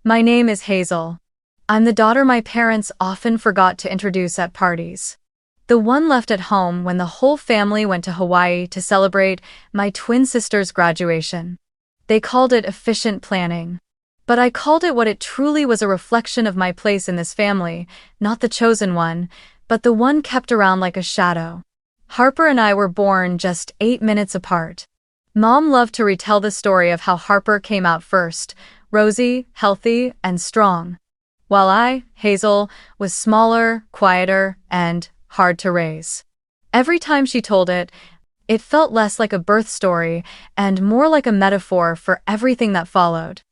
My name is Hazel. I'm the daughter my parents often forgot to introduce at parties. The one left at home when the whole family went to Hawaii to celebrate my twin sister's graduation. They called it efficient planning. But I called it what it truly was, a reflection of my place in this family, not the chosen one, but the one kept around like a shadow. Harper and I were born just 8 minutes apart. Mom loved to retell the story of how Harper came out first, rosy, healthy, and strong, while I, Hazel, was smaller, quieter, and hard to raise. Every time she told it, it felt less like a birth story and more like a metaphor for everything that followed.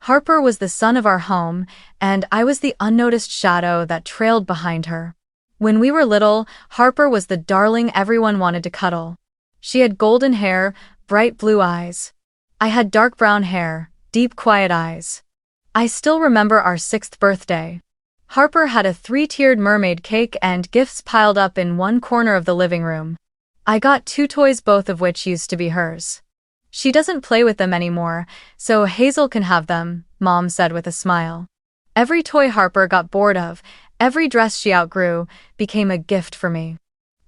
Harper was the sun of our home, and I was the unnoticed shadow that trailed behind her. When we were little, Harper was the darling everyone wanted to cuddle. She had golden hair, bright blue eyes. I had dark brown hair, deep quiet eyes. I still remember our 6th birthday. Harper had a 3-tiered mermaid cake and gifts piled up in one corner of the living room. I got 2 toys, both of which used to be hers. She doesn't play with them anymore, so Hazel can have them, Mom said with a smile. Every toy Harper got bored of, every dress she outgrew, became a gift for me.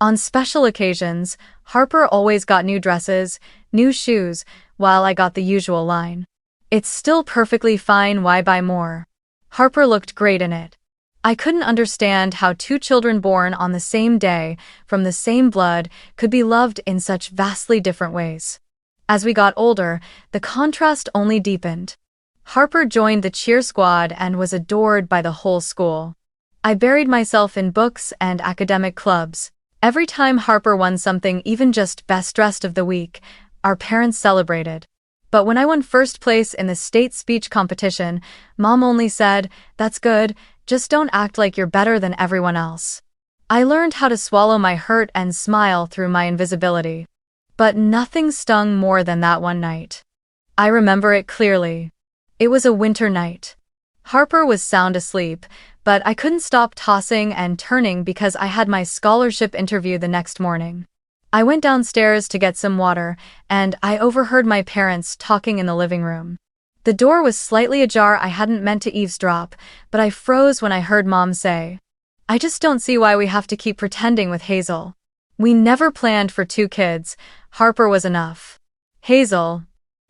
On special occasions, Harper always got new dresses, new shoes, while I got the usual line. It's still perfectly fine, why buy more? Harper looked great in it. I couldn't understand how 2 children born on the same day, from the same blood, could be loved in such vastly different ways. As we got older, the contrast only deepened. Harper joined the cheer squad and was adored by the whole school. I buried myself in books and academic clubs. Every time Harper won something, even just best dressed of the week, our parents celebrated. But when I won first place in the state speech competition, Mom only said, "That's good, just don't act like you're better than everyone else." I learned how to swallow my hurt and smile through my invisibility. But nothing stung more than that one night. I remember it clearly. It was a winter night. Harper was sound asleep, but I couldn't stop tossing and turning because I had my scholarship interview the next morning. I went downstairs to get some water, and I overheard my parents talking in the living room. The door was slightly ajar. I hadn't meant to eavesdrop, but I froze when I heard Mom say, "I just don't see why we have to keep pretending with Hazel. We never planned for 2 kids. Harper was enough. Hazel,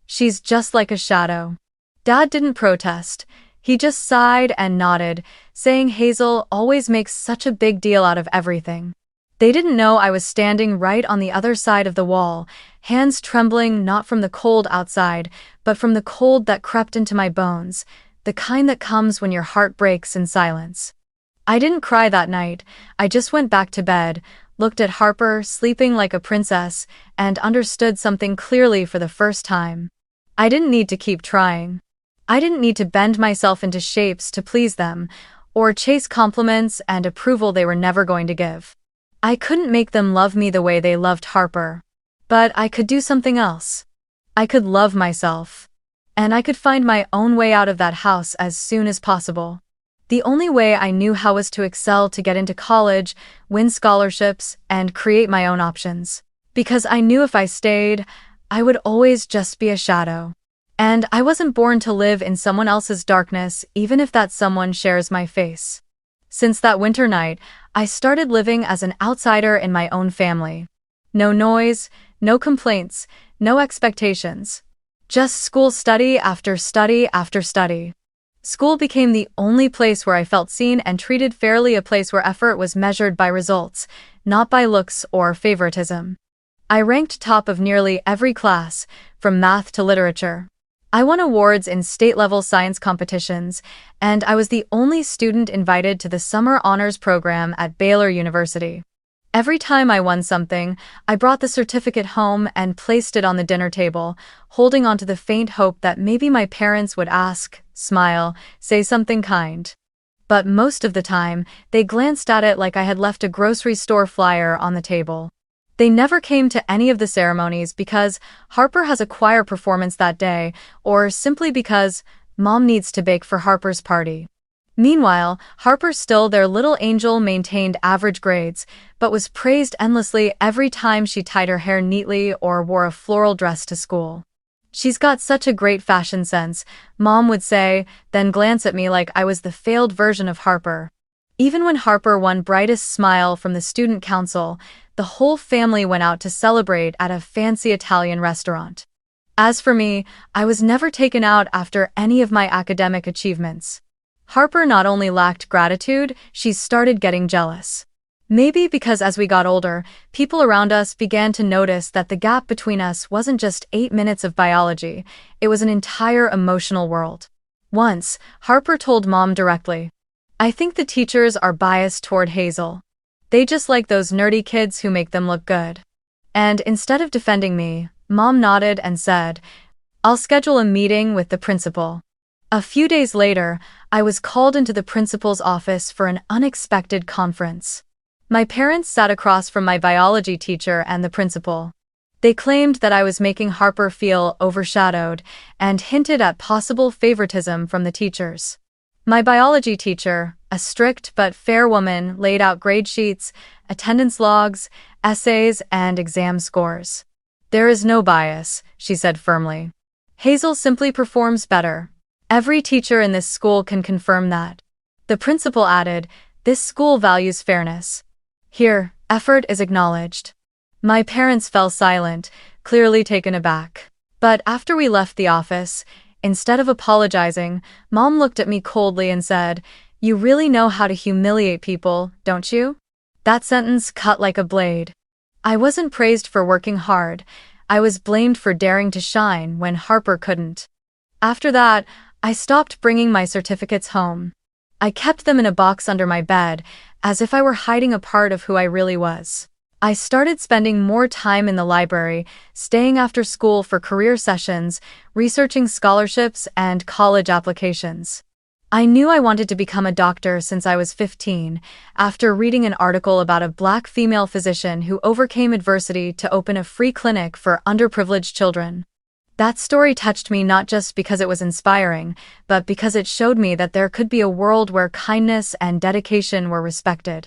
she's just like a shadow." Dad didn't protest. He just sighed and nodded, saying Hazel always makes such a big deal out of everything. They didn't know I was standing right on the other side of the wall, hands trembling not from the cold outside, but from the cold that crept into my bones, the kind that comes when your heart breaks in silence. I didn't cry that night. I just went back to bed, looked at Harper sleeping like a princess, and understood something clearly for the first time. I didn't need to keep trying. I didn't need to bend myself into shapes to please them, or chase compliments and approval they were never going to give. I couldn't make them love me the way they loved Harper. But I could do something else. I could love myself. And I could find my own way out of that house as soon as possible. The only way I knew how was to excel, to get into college, win scholarships, and create my own options. Because I knew if I stayed, I would always just be a shadow. And I wasn't born to live in someone else's darkness, even if that someone shares my face. Since that winter night, I started living as an outsider in my own family. No noise, no complaints, no expectations. Just school, study after study after study. School became the only place where I felt seen and treated fairly, a place where effort was measured by results, not by looks or favoritism. I ranked top of nearly every class, from math to literature. I won awards in state-level science competitions, and I was the only student invited to the summer honors program at Baylor University. Every time I won something, I brought the certificate home and placed it on the dinner table, holding onto the faint hope that maybe my parents would ask, smile, say something kind. But most of the time, they glanced at it like I had left a grocery store flyer on the table. They never came to any of the ceremonies because Harper has a choir performance that day, or simply because Mom needs to bake for Harper's party. Meanwhile, Harper, still their little angel, maintained average grades, but was praised endlessly every time she tied her hair neatly or wore a floral dress to school. "She's got such a great fashion sense," Mom would say, then glance at me like I was the failed version of Harper. Even when Harper won Brightest Smile from the student council, the whole family went out to celebrate at a fancy Italian restaurant. As for me, I was never taken out after any of my academic achievements. Harper not only lacked gratitude, she started getting jealous. Maybe because as we got older, people around us began to notice that the gap between us wasn't just 8 minutes of biology, it was an entire emotional world. Once, Harper told Mom directly, "I think the teachers are biased toward Hazel. They just like those nerdy kids who make them look good." And instead of defending me, Mom nodded and said, "I'll schedule a meeting with the principal." A few days later, I was called into the principal's office for an unexpected conference. My parents sat across from my biology teacher and the principal. They claimed that I was making Harper feel overshadowed and hinted at possible favoritism from the teachers. My biology teacher, a strict but fair woman, laid out grade sheets, attendance logs, essays, and exam scores. "There is no bias," she said firmly. "Hazel simply performs better. Every teacher in this school can confirm that." The principal added, "This school values fairness. Here, effort is acknowledged." My parents fell silent, clearly taken aback. But after we left the office, instead of apologizing, Mom looked at me coldly and said, "You really know how to humiliate people, don't you?" That sentence cut like a blade. I wasn't praised for working hard. I was blamed for daring to shine when Harper couldn't. After that, I stopped bringing my certificates home. I kept them in a box under my bed, as if I were hiding a part of who I really was. I started spending more time in the library, staying after school for career sessions, researching scholarships and college applications. I knew I wanted to become a doctor since I was 15, after reading an article about a Black female physician who overcame adversity to open a free clinic for underprivileged children. That story touched me not just because it was inspiring, but because it showed me that there could be a world where kindness and dedication were respected.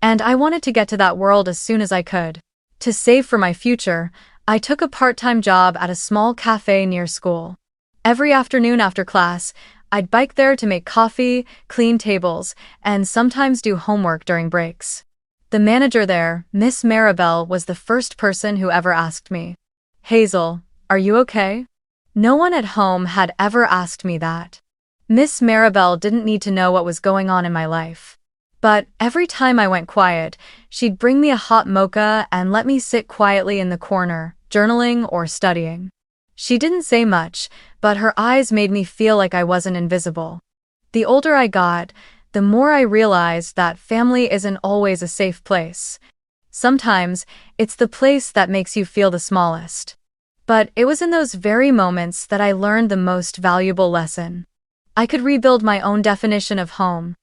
And I wanted to get to that world as soon as I could. To save for my future, I took a part-time job at a small cafe near school. Every afternoon after class, I'd bike there to make coffee, clean tables, and sometimes do homework during breaks. The manager there, Miss Maribel, was the first person who ever asked me, "Hazel, are you okay?" No one at home had ever asked me that. Miss Maribel didn't need to know what was going on in my life. But every time I went quiet, she'd bring me a hot mocha and let me sit quietly in the corner, journaling or studying. She didn't say much, but her eyes made me feel like I wasn't invisible. The older I got, the more I realized that family isn't always a safe place. Sometimes, it's the place that makes you feel the smallest. But it was in those very moments that I learned the most valuable lesson. I could rebuild my own definition of home.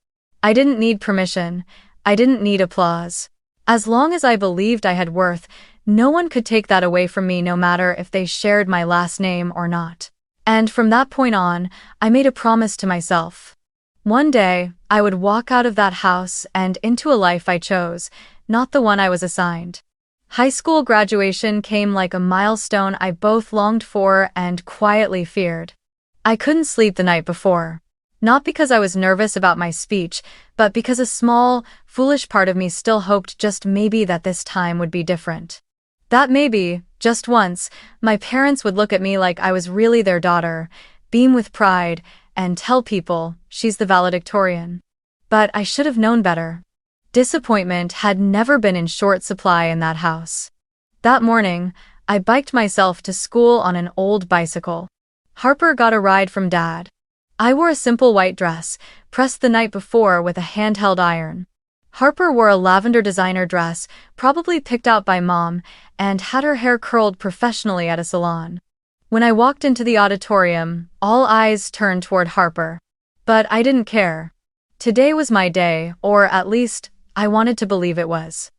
I didn't need permission. I didn't need applause. As long as I believed I had worth, no one could take that away from me, no matter if they shared my last name or not. And from that point on, I made a promise to myself. One day, I would walk out of that house and into a life I chose, not the one I was assigned. High school graduation came like a milestone I both longed for and quietly feared. I couldn't sleep the night before. Not because I was nervous about my speech, but because a small, foolish part of me still hoped just maybe that this time would be different. That maybe, just once, my parents would look at me like I was really their daughter, beam with pride, and tell people, "She's the valedictorian." But I should have known better. Disappointment had never been in short supply in that house. That morning, I biked myself to school on an old bicycle. Harper got a ride from Dad. I wore a simple white dress, pressed the night before with a handheld iron. Harper wore a lavender designer dress, probably picked out by Mom, and had her hair curled professionally at a salon. When I walked into the auditorium, all eyes turned toward Harper. But I didn't care. Today was my day, or at least, I wanted to believe it was.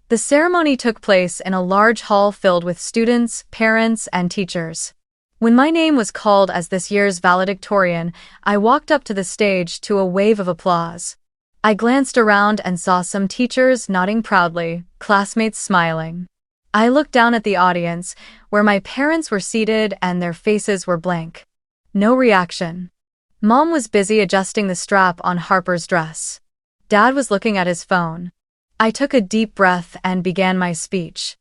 The ceremony took place in a large hall filled with students, parents, and teachers. When my name was called as this year's valedictorian, I walked up to the stage to a wave of applause. I glanced around and saw some teachers nodding proudly, classmates smiling. I looked down at the audience, where my parents were seated and their faces were blank. No reaction. Mom was busy adjusting the strap on Harper's dress. Dad was looking at his phone. I took a deep breath and began my speech.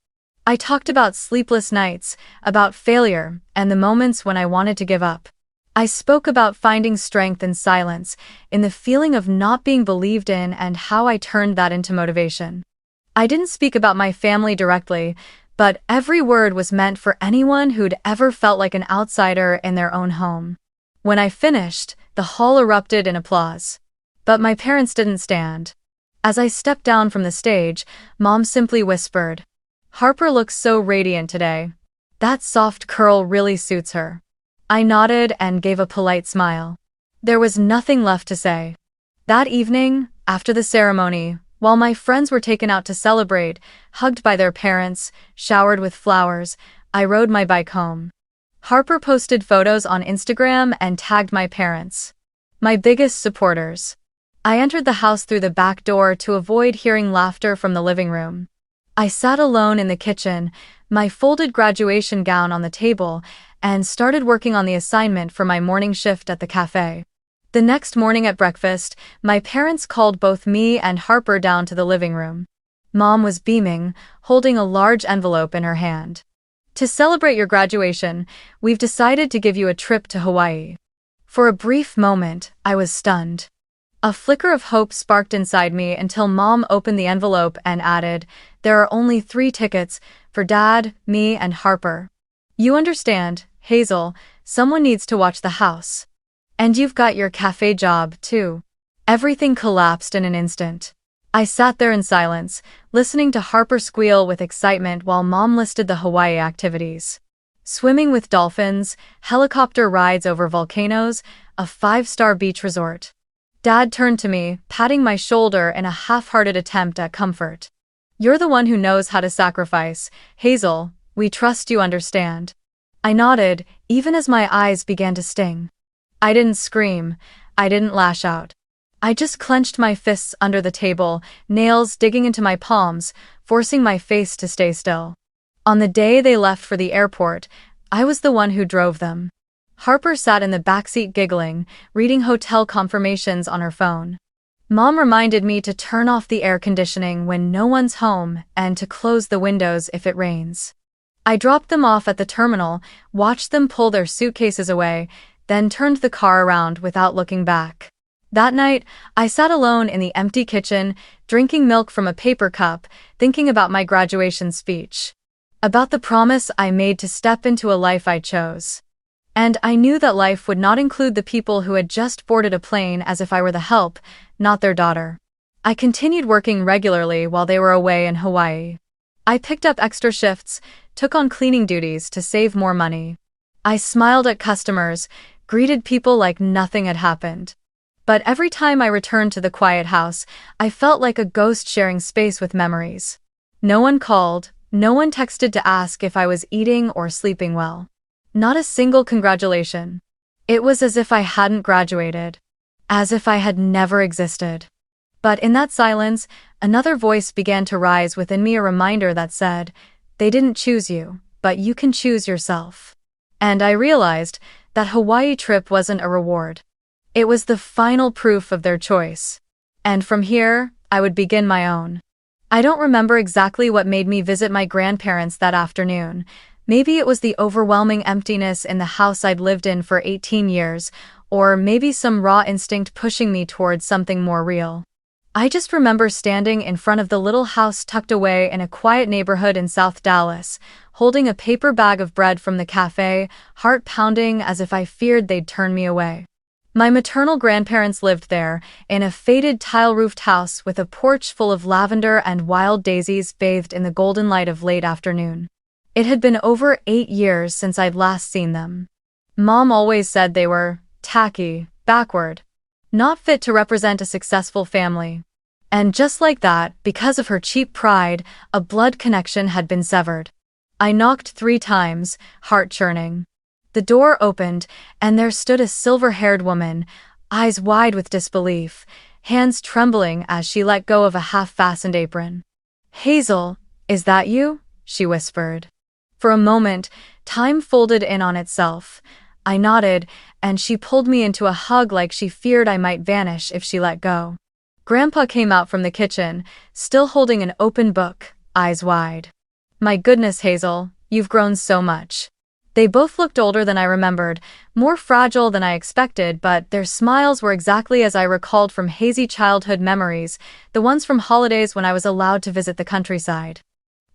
I talked about sleepless nights, about failure, and the moments when I wanted to give up. I spoke about finding strength in silence, in the feeling of not being believed in, and how I turned that into motivation. I didn't speak about my family directly, but every word was meant for anyone who'd ever felt like an outsider in their own home. When I finished, the hall erupted in applause. But my parents didn't stand. As I stepped down from the stage, Mom simply whispered, "Harper looks so radiant today. That soft curl really suits her." I nodded and gave a polite smile. There was nothing left to say. That evening, after the ceremony, while my friends were taken out to celebrate, hugged by their parents, showered with flowers, I rode my bike home. Harper posted photos on Instagram and tagged my parents, my biggest supporters. I entered the house through the back door to avoid hearing laughter from the living room. I sat alone in the kitchen, my folded graduation gown on the table, and started working on the assignment for my morning shift at the cafe. The next morning at breakfast, my parents called both me and Harper down to the living room. Mom was beaming, holding a large envelope in her hand. "To celebrate your graduation, we've decided to give you a trip to Hawaii." For a brief moment, I was stunned. A flicker of hope sparked inside me until Mom opened the envelope and added, "There are only 3 tickets, for Dad, me, and Harper. You understand, Hazel, someone needs to watch the house. And you've got your cafe job, too." Everything collapsed in an instant. I sat there in silence, listening to Harper squeal with excitement while Mom listed the Hawaii activities. Swimming with dolphins, helicopter rides over volcanoes, a 5-star beach resort. Dad turned to me, patting my shoulder in a half-hearted attempt at comfort. "You're the one who knows how to sacrifice, Hazel. We trust you understand." I nodded, even as my eyes began to sting. I didn't scream. I didn't lash out. I just clenched my fists under the table, nails digging into my palms, forcing my face to stay still. On the day they left for the airport, I was the one who drove them. Harper sat in the backseat giggling, reading hotel confirmations on her phone. Mom reminded me to turn off the air conditioning when no one's home and to close the windows if it rains. I dropped them off at the terminal, watched them pull their suitcases away, then turned the car around without looking back. That night, I sat alone in the empty kitchen, drinking milk from a paper cup, thinking about my graduation speech. About the promise I made to step into a life I chose. And I knew that life would not include the people who had just boarded a plane as if I were the help, not their daughter. I continued working regularly while they were away in Hawaii. I picked up extra shifts, took on cleaning duties to save more money. I smiled at customers, greeted people like nothing had happened. But every time I returned to the quiet house, I felt like a ghost sharing space with memories. No one called, no one texted to ask if I was eating or sleeping well. Not a single congratulation. It was as if I hadn't graduated. As if I had never existed. But in that silence, another voice began to rise within me, a reminder that said, "They didn't choose you, but you can choose yourself." And I realized that Hawaii trip wasn't a reward. It was the final proof of their choice. And from here, I would begin my own. I don't remember exactly what made me visit my grandparents that afternoon. Maybe it was the overwhelming emptiness in the house I'd lived in for 18 years, or maybe some raw instinct pushing me towards something more real. I just remember standing in front of the little house tucked away in a quiet neighborhood in South Dallas, holding a paper bag of bread from the cafe, heart pounding as if I feared they'd turn me away. My maternal grandparents lived there, in a faded tile-roofed house with a porch full of lavender and wild daisies bathed in the golden light of late afternoon. It had been over 8 years since I'd last seen them. Mom always said they were tacky, backward, not fit to represent a successful family. And just like that, because of her cheap pride, a blood connection had been severed. I knocked 3 times, heart churning. The door opened, and there stood a silver-haired woman, eyes wide with disbelief, hands trembling as she let go of a half-fastened apron. "Hazel, is that you?" she whispered. For a moment, time folded in on itself. I nodded, and she pulled me into a hug like she feared I might vanish if she let go. Grandpa came out from the kitchen, still holding an open book, eyes wide. My goodness, Hazel, you've grown so much. They both looked older than I remembered, more fragile than I expected, but their smiles were exactly as I recalled from hazy childhood memories, the ones from holidays when I was allowed to visit the countryside.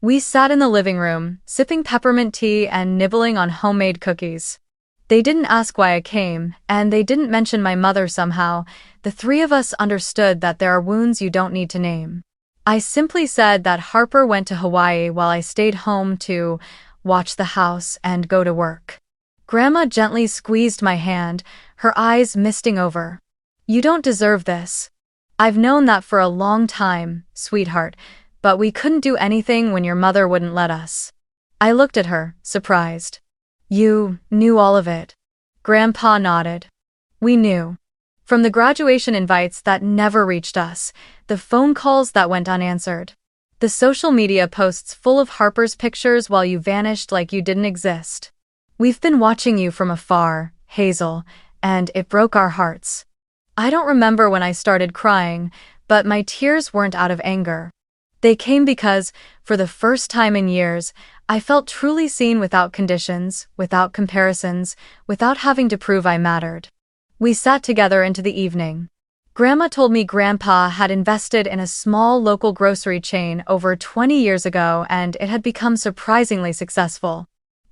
We sat in the living room, sipping peppermint tea and nibbling on homemade cookies. They didn't ask why I came, and they didn't mention my mother somehow. The three of us understood that there are wounds you don't need to name. I simply said that Harper went to Hawaii while I stayed home to watch the house and go to work. Grandma gently squeezed my hand, her eyes misting over. You don't deserve this. I've known that for a long time, sweetheart, but we couldn't do anything when your mother wouldn't let us. I looked at her, surprised. You knew all of it. Grandpa nodded. We knew. From the graduation invites that never reached us, the phone calls that went unanswered, the social media posts full of Harper's pictures while you vanished like you didn't exist. We've been watching you from afar, Hazel, and it broke our hearts. I don't remember when I started crying, but my tears weren't out of anger. They came because, for the first time in years, I felt truly seen without conditions, without comparisons, without having to prove I mattered. We sat together into the evening. Grandma told me Grandpa had invested in a small local grocery chain over 20 years ago and it had become surprisingly successful.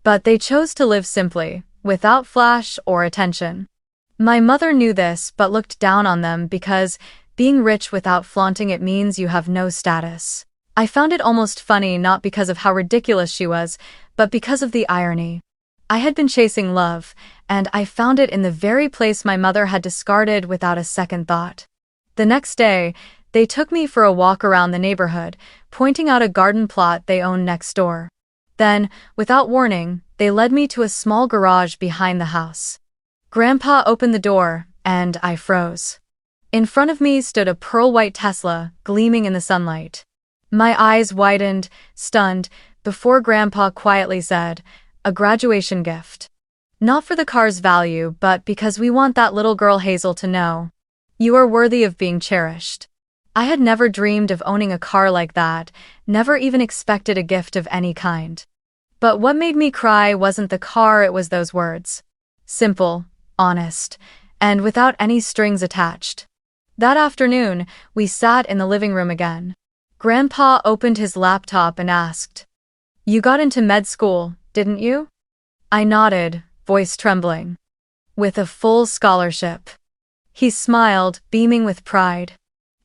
But they chose to live simply, without flash or attention. My mother knew this but looked down on them because being rich without flaunting it means you have no status. I found it almost funny, not because of how ridiculous she was, but because of the irony. I had been chasing love, and I found it in the very place my mother had discarded without a second thought. The next day, they took me for a walk around the neighborhood, pointing out a garden plot they owned next door. Then, without warning, they led me to a small garage behind the house. Grandpa opened the door, and I froze. In front of me stood a pearl-white Tesla, gleaming in the sunlight. My eyes widened, stunned, before Grandpa quietly said, "A graduation gift. Not for the car's value, but because we want that little girl Hazel to know. You are worthy of being cherished." I had never dreamed of owning a car like that, never even expected a gift of any kind. But what made me cry wasn't the car, it was those words. Simple, honest, and without any strings attached. That afternoon, we sat in the living room again. Grandpa opened his laptop and asked, "You got into med school, didn't you?" I nodded, voice trembling. "With a full scholarship." He smiled, beaming with pride.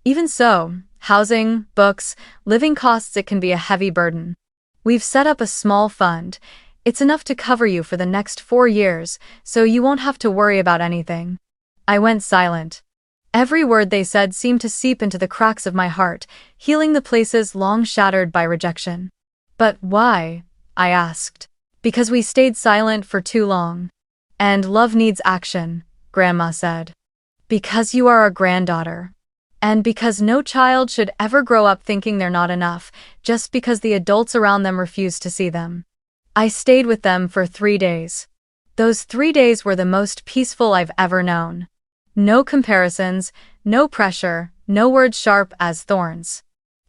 "Even so, housing, books, living costs, it can be a heavy burden. We've set up a small fund. It's enough to cover you for the next 4 years, so you won't have to worry about anything." I went silent. Every word they said seemed to seep into the cracks of my heart, healing the places long shattered by rejection. "But why?" I asked. "Because we stayed silent for too long. And love needs action," Grandma said. "Because you are our granddaughter. And because no child should ever grow up thinking they're not enough, just because the adults around them refuse to see them." I stayed with them for 3 days. Those 3 days were the most peaceful I've ever known. No comparisons, no pressure, no words sharp as thorns.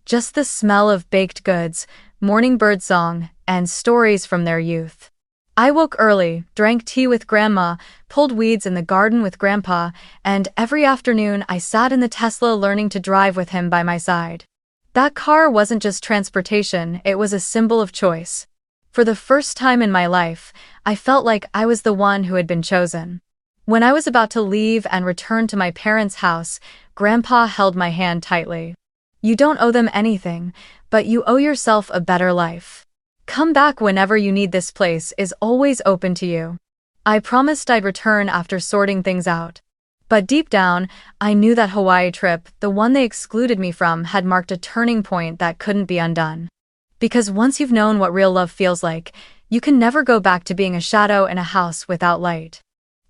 Just the smell of baked goods, morning birdsong, and stories from their youth. I woke early, drank tea with Grandma, pulled weeds in the garden with Grandpa, and every afternoon I sat in the Tesla learning to drive with him by my side. That car wasn't just transportation, it was a symbol of choice. For the first time in my life, I felt like I was the one who had been chosen. When I was about to leave and return to my parents' house, Grandpa held my hand tightly. "You don't owe them anything, but you owe yourself a better life. Come back whenever you need, this place is always open to you." I promised I'd return after sorting things out. But deep down, I knew that Hawaii trip, the one they excluded me from, had marked a turning point that couldn't be undone. Because once you've known what real love feels like, you can never go back to being a shadow in a house without light.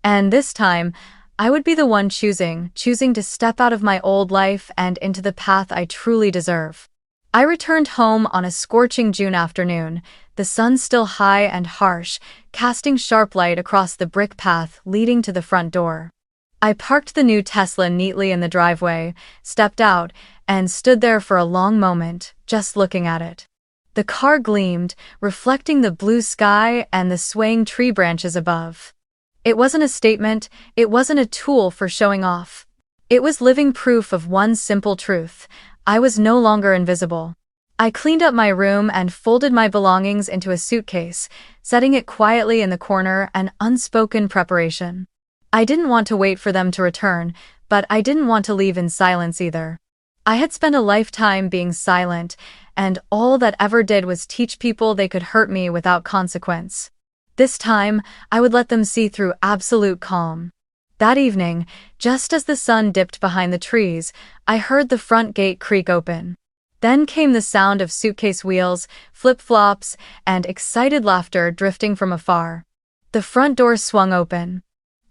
And this time, I would be the one choosing to step out of my old life and into the path I truly deserve. I returned home on a scorching June afternoon, the sun still high and harsh, casting sharp light across the brick path leading to the front door. I parked the new Tesla neatly in the driveway, stepped out, and stood there for a long moment, just looking at it. The car gleamed, reflecting the blue sky and the swaying tree branches above. It wasn't a statement, it wasn't a tool for showing off. It was living proof of one simple truth: I was no longer invisible. I cleaned up my room and folded my belongings into a suitcase, setting it quietly in the corner, an unspoken preparation. I didn't want to wait for them to return, but I didn't want to leave in silence either. I had spent a lifetime being silent, and all that ever did was teach people they could hurt me without consequence. This time, I would let them see through absolute calm. That evening, just as the sun dipped behind the trees, I heard the front gate creak open. Then came the sound of suitcase wheels, flip-flops, and excited laughter drifting from afar. The front door swung open.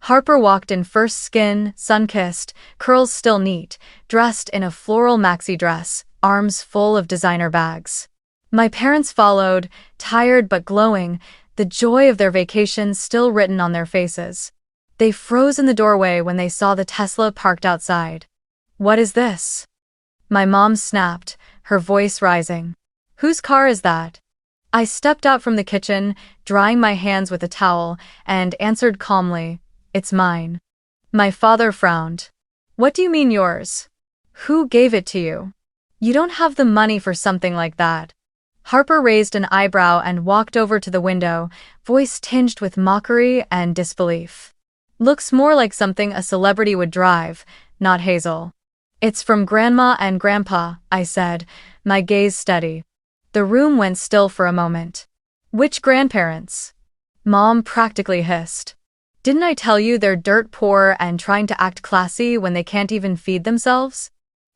Harper walked in first, skin, sun-kissed, curls still neat, dressed in a floral maxi dress, arms full of designer bags. My parents followed, tired but glowing, the joy of their vacation still written on their faces. They froze in the doorway when they saw the Tesla parked outside. "What is this?" My mom snapped, her voice rising. "Whose car is that?" I stepped out from the kitchen, drying my hands with a towel, and answered calmly, "It's mine." My father frowned. "What do you mean yours? Who gave it to you? You don't have the money for something like that." Harper raised an eyebrow and walked over to the window, voice tinged with mockery and disbelief. "Looks more like something a celebrity would drive, not Hazel." "It's from Grandma and Grandpa," I said, my gaze steady. The room went still for a moment. "Which grandparents?" Mom practically hissed. "Didn't I tell you they're dirt poor and trying to act classy when they can't even feed themselves?"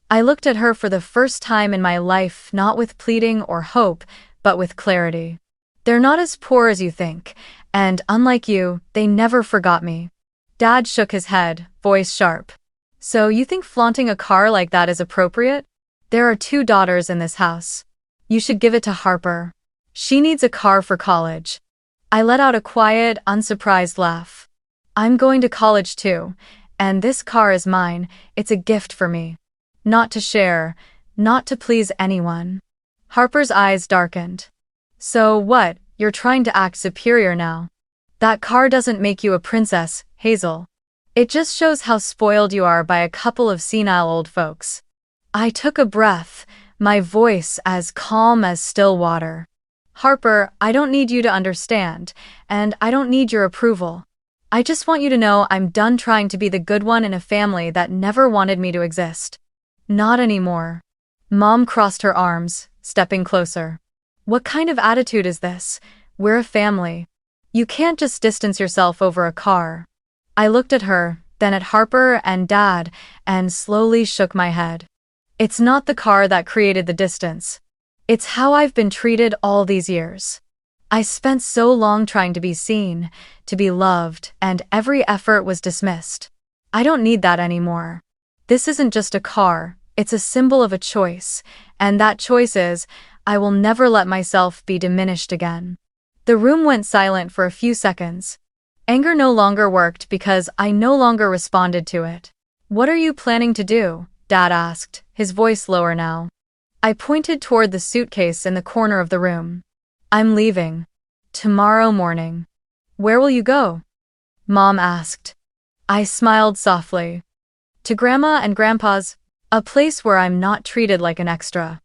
I looked at her for the first time in my life, not with pleading or hope, but with clarity. "They're not as poor as you think, and unlike you, they never forgot me." Dad shook his head, voice sharp. "So you think flaunting a car like that is appropriate? There are 2 daughters in this house. You should give it to Harper. She needs a car for college." I let out a quiet, unsurprised laugh. "I'm going to college too, and this car is mine. It's a gift for me. Not to share, not to please anyone." Harper's eyes darkened. "So what, you're trying to act superior now? That car doesn't make you a princess, Hazel. It just shows how spoiled you are by a couple of senile old folks." I took a breath, my voice as calm as still water. "Harper, I don't need you to understand, and I don't need your approval. I just want you to know I'm done trying to be the good one in a family that never wanted me to exist. Not anymore." Mom crossed her arms, stepping closer. "What kind of attitude is this? We're a family. You can't just distance yourself over a car." I looked at her, then at Harper and Dad, and slowly shook my head. "It's not the car that created the distance. It's how I've been treated all these years. I spent so long trying to be seen, to be loved, and every effort was dismissed. I don't need that anymore. This isn't just a car, it's a symbol of a choice, and that choice is, I will never let myself be diminished again." The room went silent for a few seconds. Anger no longer worked because I no longer responded to it. "What are you planning to do?" Dad asked, his voice lower now. I pointed toward the suitcase in the corner of the room. "I'm leaving. Tomorrow morning." "Where will you go?" Mom asked. I smiled softly. "To Grandma and Grandpa's, a place where I'm not treated like an extra."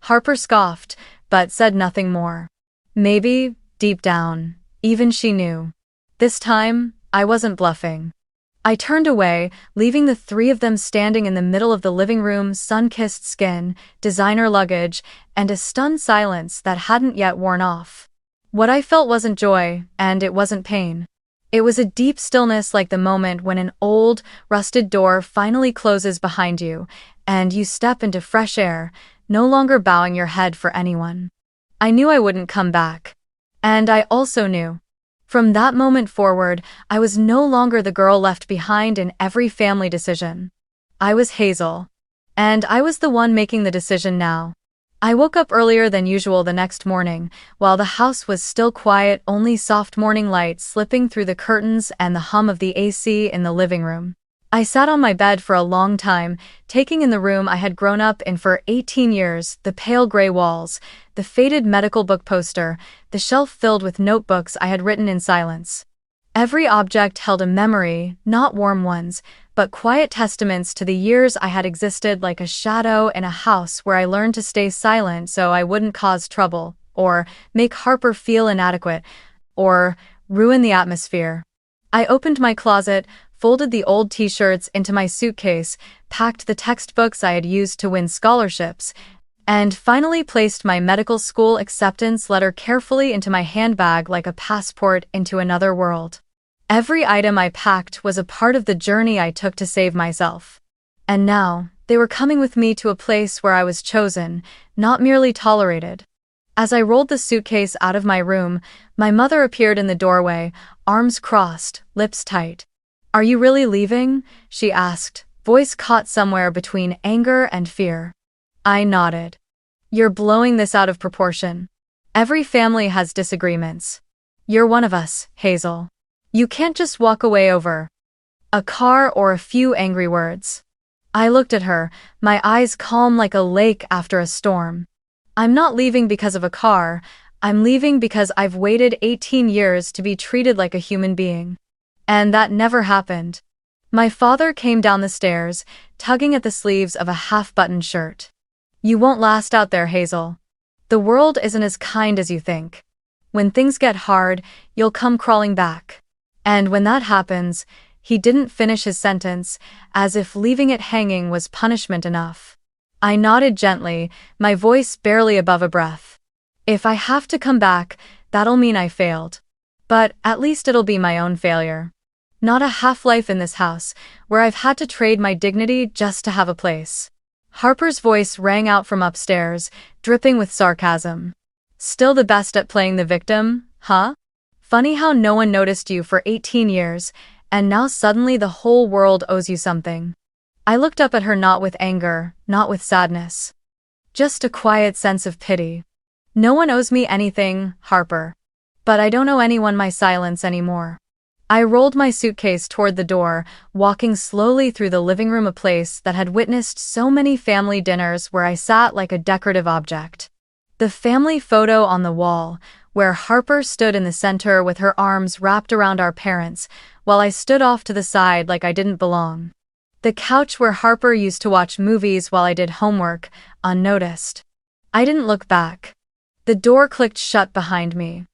Harper scoffed, but said nothing more. Maybe, deep down, even she knew. This time, I wasn't bluffing. I turned away, leaving the 3 of them standing in the middle of the living room, sun-kissed skin, designer luggage, and a stunned silence that hadn't yet worn off. What I felt wasn't joy, and it wasn't pain. It was a deep stillness, like the moment when an old, rusted door finally closes behind you, and you step into fresh air, no longer bowing your head for anyone. I knew I wouldn't come back. And I also knew. From that moment forward, I was no longer the girl left behind in every family decision. I was Hazel. And I was the one making the decision now. I woke up earlier than usual the next morning, while the house was still quiet, only soft morning light slipping through the curtains and the hum of the AC in the living room. I sat on my bed for a long time, taking in the room I had grown up in for 18 years, the pale gray walls, the faded medical book poster, the shelf filled with notebooks I had written in silence. Every object held a memory, not warm ones, but quiet testaments to the years I had existed, like a shadow in a house where I learned to stay silent so I wouldn't cause trouble, or make Harper feel inadequate, or ruin the atmosphere. I opened my closet, folded the old t-shirts into my suitcase, packed the textbooks I had used to win scholarships, and finally placed my medical school acceptance letter carefully into my handbag like a passport into another world. Every item I packed was a part of the journey I took to save myself. And now, they were coming with me to a place where I was chosen, not merely tolerated. As I rolled the suitcase out of my room, my mother appeared in the doorway, arms crossed, lips tight. "Are you really leaving?" she asked, voice caught somewhere between anger and fear. I nodded. "You're blowing this out of proportion. Every family has disagreements. You're one of us, Hazel. You can't just walk away over a car or a few angry words." I looked at her, my eyes calm like a lake after a storm. "I'm not leaving because of a car. I'm leaving because I've waited 18 years to be treated like a human being. And that never happened." My father came down the stairs, tugging at the sleeves of a half-buttoned shirt. "You won't last out there, Hazel. The world isn't as kind as you think. When things get hard, you'll come crawling back. And when that happens," he didn't finish his sentence, as if leaving it hanging was punishment enough. I nodded gently, my voice barely above a breath. "If I have to come back, that'll mean I failed. But at least it'll be my own failure. Not a half-life in this house, where I've had to trade my dignity just to have a place." Harper's voice rang out from upstairs, dripping with sarcasm. "Still the best at playing the victim, huh? Funny how no one noticed you for 18 years, and now suddenly the whole world owes you something." I looked up at her, not with anger, not with sadness. Just a quiet sense of pity. "No one owes me anything, Harper. But I don't owe anyone my silence anymore." I rolled my suitcase toward the door, walking slowly through the living room, a place that had witnessed so many family dinners where I sat like a decorative object. The family photo on the wall, where Harper stood in the center with her arms wrapped around our parents, while I stood off to the side like I didn't belong. The couch where Harper used to watch movies while I did homework, unnoticed. I didn't look back. The door clicked shut behind me.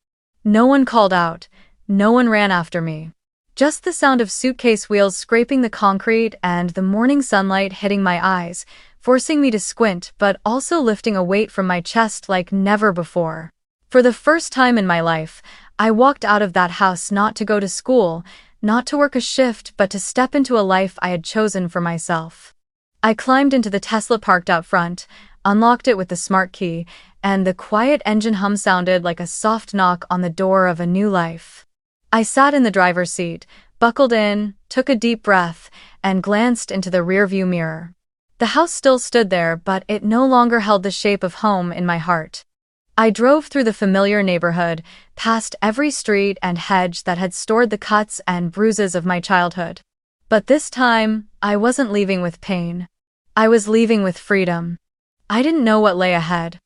No one called out. No one ran after me. Just the sound of suitcase wheels scraping the concrete and the morning sunlight hitting my eyes, forcing me to squint but also lifting a weight from my chest like never before. For the first time in my life, I walked out of that house not to go to school, not to work a shift, but to step into a life I had chosen for myself. I climbed into the Tesla parked out front, unlocked it with the smart key, and the quiet engine hum sounded like a soft knock on the door of a new life. I sat in the driver's seat, buckled in, took a deep breath, and glanced into the rearview mirror. The house still stood there, but it no longer held the shape of home in my heart. I drove through the familiar neighborhood, past every street and hedge that had stored the cuts and bruises of my childhood. But this time, I wasn't leaving with pain. I was leaving with freedom. I didn't know what lay ahead.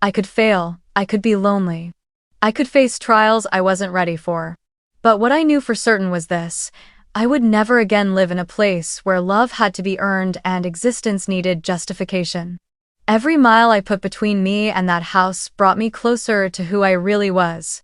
I could fail, I could be lonely. I could face trials I wasn't ready for. But what I knew for certain was this: I would never again live in a place where love had to be earned and existence needed justification. Every mile I put between me and that house brought me closer to who I really was.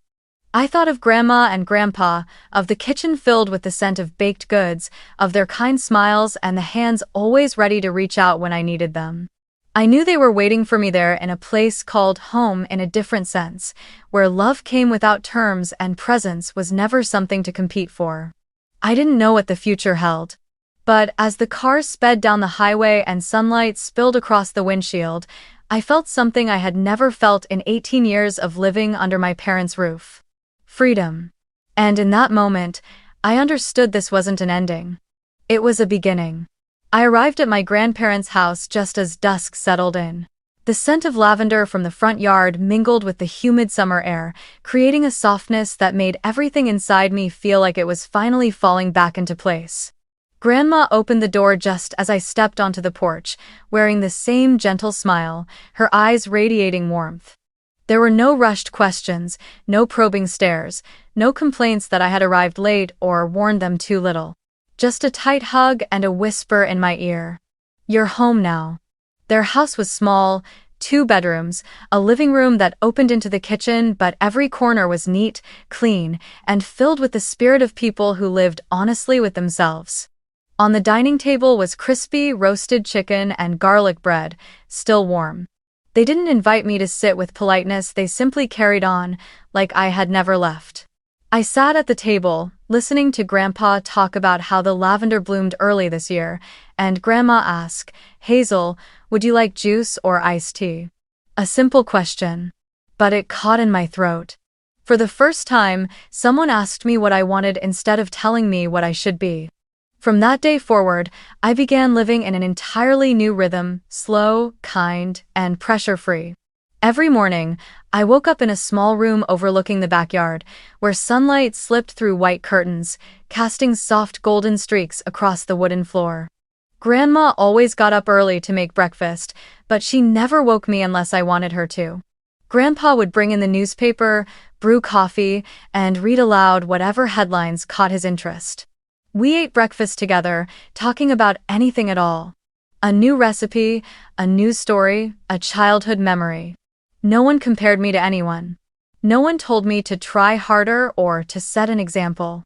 I thought of Grandma and Grandpa, of the kitchen filled with the scent of baked goods, of their kind smiles and the hands always ready to reach out when I needed them. I knew they were waiting for me there in a place called home in a different sense, where love came without terms and presence was never something to compete for. I didn't know what the future held. But as the car sped down the highway and sunlight spilled across the windshield, I felt something I had never felt in 18 years of living under my parents' roof. Freedom. And in that moment, I understood this wasn't an ending. It was a beginning. I arrived at my grandparents' house just as dusk settled in. The scent of lavender from the front yard mingled with the humid summer air, creating a softness that made everything inside me feel like it was finally falling back into place. Grandma opened the door just as I stepped onto the porch, wearing the same gentle smile, her eyes radiating warmth. There were no rushed questions, no probing stares, no complaints that I had arrived late or warned them too little. Just a tight hug and a whisper in my ear. "You're home now." Their house was small, 2 bedrooms, a living room that opened into the kitchen, but every corner was neat, clean, and filled with the spirit of people who lived honestly with themselves. On the dining table was crispy roasted chicken and garlic bread, still warm. They didn't invite me to sit with politeness, they simply carried on, like I had never left. I sat at the table, listening to Grandpa talk about how the lavender bloomed early this year, and Grandma ask, "Hazel, would you like juice or iced tea?" A simple question. But it caught in my throat. For the first time, someone asked me what I wanted instead of telling me what I should be. From that day forward, I began living in an entirely new rhythm, slow, kind, and pressure-free. Every morning, I woke up in a small room overlooking the backyard, where sunlight slipped through white curtains, casting soft golden streaks across the wooden floor. Grandma always got up early to make breakfast, but she never woke me unless I wanted her to. Grandpa would bring in the newspaper, brew coffee, and read aloud whatever headlines caught his interest. We ate breakfast together, talking about anything at all. A new recipe, a news story, a childhood memory. No one compared me to anyone. No one told me to try harder or to set an example.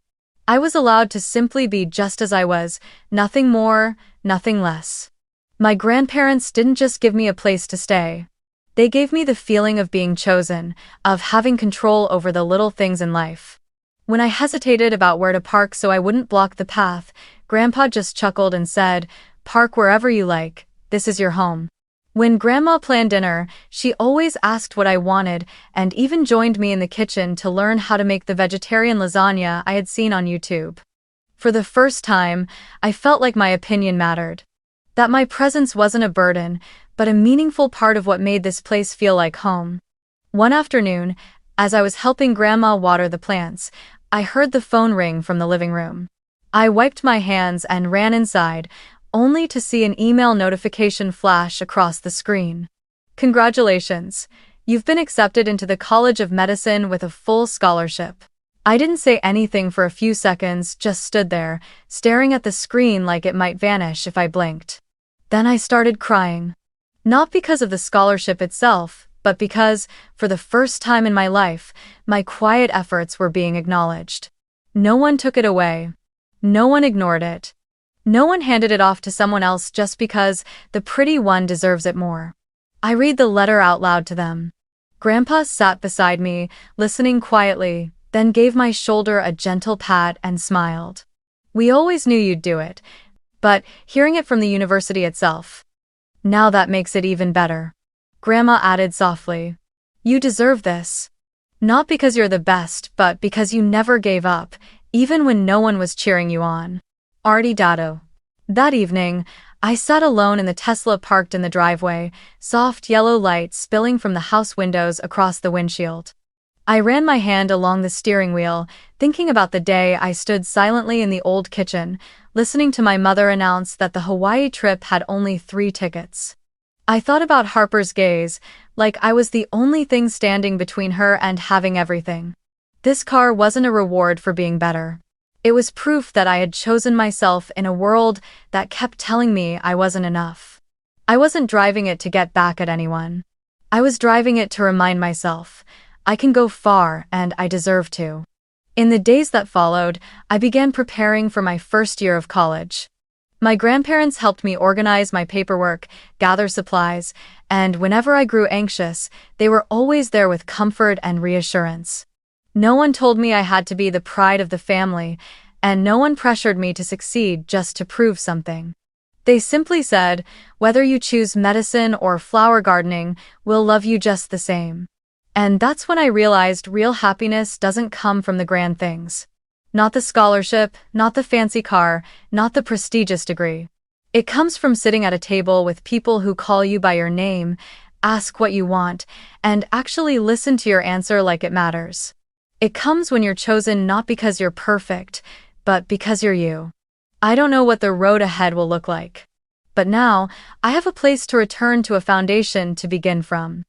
I was allowed to simply be just as I was, nothing more, nothing less. My grandparents didn't just give me a place to stay. They gave me the feeling of being chosen, of having control over the little things in life. When I hesitated about where to park so I wouldn't block the path, Grandpa just chuckled and said, "Park wherever you like, this is your home." When Grandma planned dinner, she always asked what I wanted and even joined me in the kitchen to learn how to make the vegetarian lasagna I had seen on YouTube. For the first time, I felt like my opinion mattered. That my presence wasn't a burden, but a meaningful part of what made this place feel like home. One afternoon, as I was helping Grandma water the plants, I heard the phone ring from the living room. I wiped my hands and ran inside, only to see an email notification flash across the screen. "Congratulations! You've been accepted into the College of Medicine with a full scholarship." I didn't say anything for a few seconds, just stood there, staring at the screen like it might vanish if I blinked. Then I started crying. Not because of the scholarship itself, but because, for the first time in my life, my quiet efforts were being acknowledged. No one took it away. No one ignored it. No one handed it off to someone else just because the pretty one deserves it more. I read the letter out loud to them. Grandpa sat beside me, listening quietly, then gave my shoulder a gentle pat and smiled. "We always knew you'd do it, but hearing it from the university itself, now that makes it even better." Grandma added softly, "You deserve this. Not because you're the best, but because you never gave up, even when no one was cheering you on." Artie Dado. That evening, I sat alone in the Tesla parked in the driveway, soft yellow light spilling from the house windows across the windshield. I ran my hand along the steering wheel, thinking about the day I stood silently in the old kitchen, listening to my mother announce that the Hawaii trip had only 3 tickets. I thought about Harper's gaze, like I was the only thing standing between her and having everything. This car wasn't a reward for being better. It was proof that I had chosen myself in a world that kept telling me I wasn't enough. I wasn't driving it to get back at anyone. I was driving it to remind myself, I can go far and I deserve to. In the days that followed, I began preparing for my first year of college. My grandparents helped me organize my paperwork, gather supplies, and whenever I grew anxious, they were always there with comfort and reassurance. No one told me I had to be the pride of the family, and no one pressured me to succeed just to prove something. They simply said, "Whether you choose medicine or flower gardening, we'll love you just the same." And that's when I realized real happiness doesn't come from the grand things. Not the scholarship, not the fancy car, not the prestigious degree. It comes from sitting at a table with people who call you by your name, ask what you want, and actually listen to your answer like it matters. It comes when you're chosen not because you're perfect, but because you're you. I don't know what the road ahead will look like. But now, I have a place to return to, a foundation to begin from.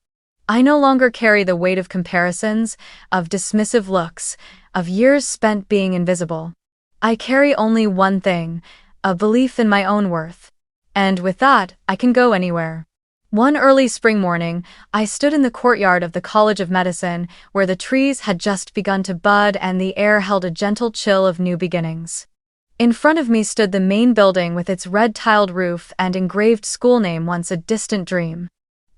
I no longer carry the weight of comparisons, of dismissive looks, of years spent being invisible. I carry only one thing, a belief in my own worth. And with that, I can go anywhere. One early spring morning, I stood in the courtyard of the College of Medicine, where the trees had just begun to bud and the air held a gentle chill of new beginnings. In front of me stood the main building with its red-tiled roof and engraved school name, once a distant dream.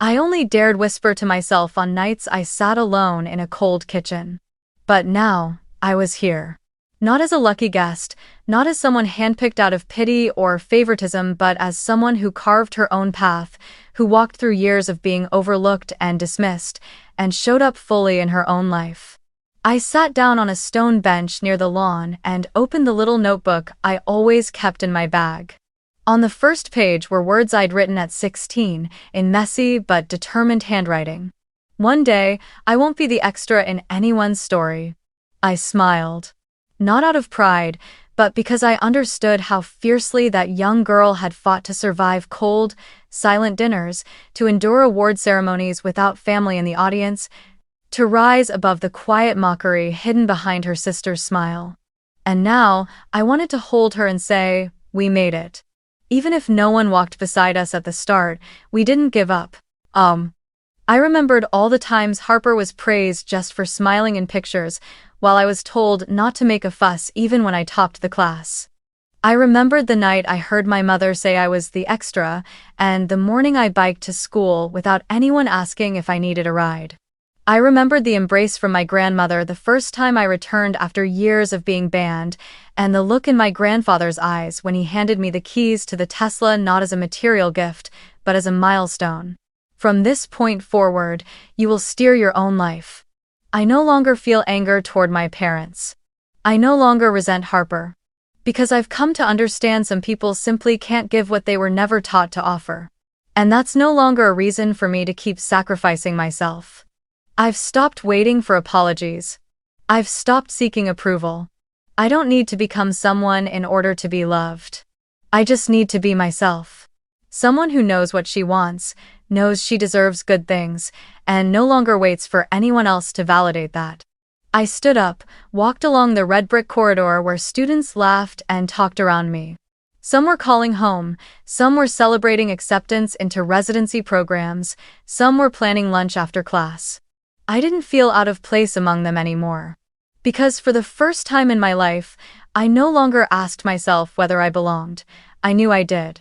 I only dared whisper to myself on nights I sat alone in a cold kitchen. But now, I was here. Not as a lucky guest, not as someone handpicked out of pity or favoritism, but as someone who carved her own path, who walked through years of being overlooked and dismissed, and showed up fully in her own life. I sat down on a stone bench near the lawn and opened the little notebook I always kept in my bag. On the first page were words I'd written at 16, in messy but determined handwriting. One day, I won't be the extra in anyone's story. I smiled. Not out of pride, but because I understood how fiercely that young girl had fought to survive cold, silent dinners, to endure award ceremonies without family in the audience, to rise above the quiet mockery hidden behind her sister's smile. And now, I wanted to hold her and say, we made it. Even if no one walked beside us at the start, we didn't give up. I remembered all the times Harper was praised just for smiling in pictures, while I was told not to make a fuss even when I topped the class. I remembered the night I heard my mother say I was the extra, and the morning I biked to school without anyone asking if I needed a ride. I remembered the embrace from my grandmother the first time I returned after years of being banned, and the look in my grandfather's eyes when he handed me the keys to the Tesla, not as a material gift, but as a milestone. From this point forward, you will steer your own life. I no longer feel anger toward my parents. I no longer resent Harper. Because I've come to understand some people simply can't give what they were never taught to offer. And that's no longer a reason for me to keep sacrificing myself. I've stopped waiting for apologies. I've stopped seeking approval. I don't need to become someone in order to be loved. I just need to be myself. Someone who knows what she wants, knows she deserves good things, and no longer waits for anyone else to validate that. I stood up, walked along the red brick corridor where students laughed and talked around me. Some were calling home, some were celebrating acceptance into residency programs, some were planning lunch after class. I didn't feel out of place among them anymore. Because for the first time in my life, I no longer asked myself whether I belonged. I knew I did.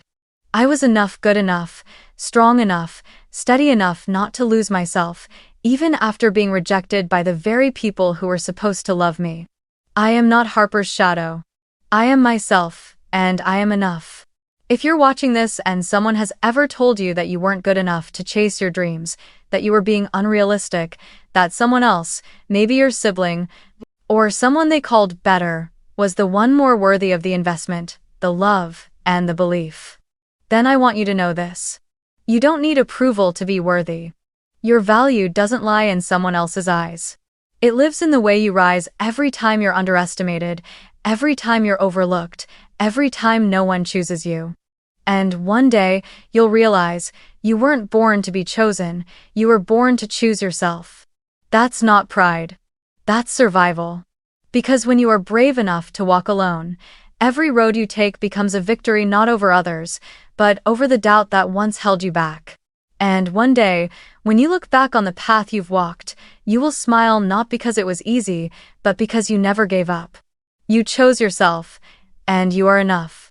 I was enough, good enough, strong enough, steady enough not to lose myself, even after being rejected by the very people who were supposed to love me. I am not Harper's shadow. I am myself, and I am enough. If you're watching this and someone has ever told you that you weren't good enough to chase your dreams, that you were being unrealistic, that someone else, maybe your sibling, or someone they called better, was the one more worthy of the investment, the love, and the belief, then I want you to know this. You don't need approval to be worthy. Your value doesn't lie in someone else's eyes. It lives in the way you rise every time you're underestimated, every time you're overlooked, every time no one chooses you. And one day, you'll realize, you weren't born to be chosen, you were born to choose yourself. That's not pride. That's survival. Because when you are brave enough to walk alone, every road you take becomes a victory not over others, but over the doubt that once held you back. And one day, when you look back on the path you've walked, you will smile not because it was easy, but because you never gave up. You chose yourself, and you are enough.